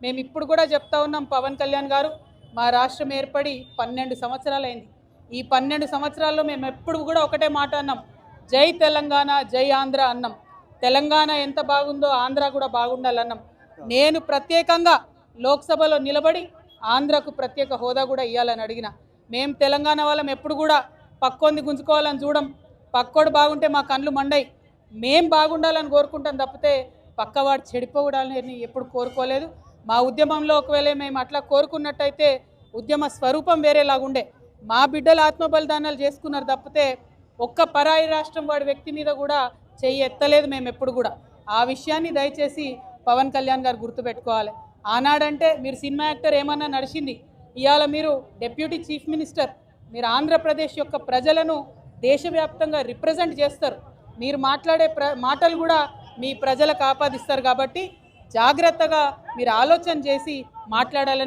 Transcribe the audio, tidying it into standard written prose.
మేము ఇప్పుడు కూడా చెప్తా ఉన్నాం, పవన్ కళ్యాణ్ గారు మా రాష్ట్రం ఏర్పడి 12 సంవత్సరాలైంది. ఈ 12 సంవత్సరాల్లో మేము ఎప్పుడు కూడా ఒకటే మాట అన్నాం, జై తెలంగాణ జై ఆంధ్ర అన్నాం. తెలంగాణ ఎంత బాగుందో ఆంధ్ర కూడా బాగుండాలన్నాం. నేను ప్రత్యేకంగా లోక్సభలో నిలబడి ఆంధ్రకు ప్రత్యేక హోదా కూడా ఇవ్వాలని అడిగిన. మేము తెలంగాణ వాళ్ళం ఎప్పుడు కూడా పక్కొంది గుంజుకోవాలని చూడం. పక్కోడు బాగుంటే మా కళ్ళు మండై. మేం బాగుండాలని కోరుకుంటాం తప్పితే పక్కవాడు చెడిపోవడాలని ఎప్పుడు కోరుకోలేదు. మా ఉద్యమంలో ఒకవేళ మేము అట్లా కోరుకున్నట్టయితే ఉద్యమ స్వరూపం వేరేలాగుండే. మా బిడ్డలు ఆత్మబలిదానాలు చేసుకున్నారు తప్పితే ఒక్క పరాయి రాష్ట్రం వాడి వ్యక్తి మీద కూడా చెయ్యి ఎత్తలేదు మేము ఎప్పుడు కూడా. ఆ విషయాన్ని దయచేసి పవన్ కళ్యాణ్ గారు గుర్తుపెట్టుకోవాలి. ఆనాడంటే మీరు సినిమా యాక్టర్ ఏమన్నా నడిచింది, ఇవాళ మీరు డిప్యూటీ చీఫ్ మినిస్టర్. మీరు ఆంధ్రప్రదేశ్ యొక్క ప్రజలను దేశవ్యాప్తంగా రిప్రజెంట్ చేస్తారు. మీరు మాట్లాడే మాటలు కూడా మీ ప్రజలకు ఆపాదిస్తారు. కాబట్టి జాగ్రత్తగా మీరు ఆలోచన చేసి మాట్లాడాలని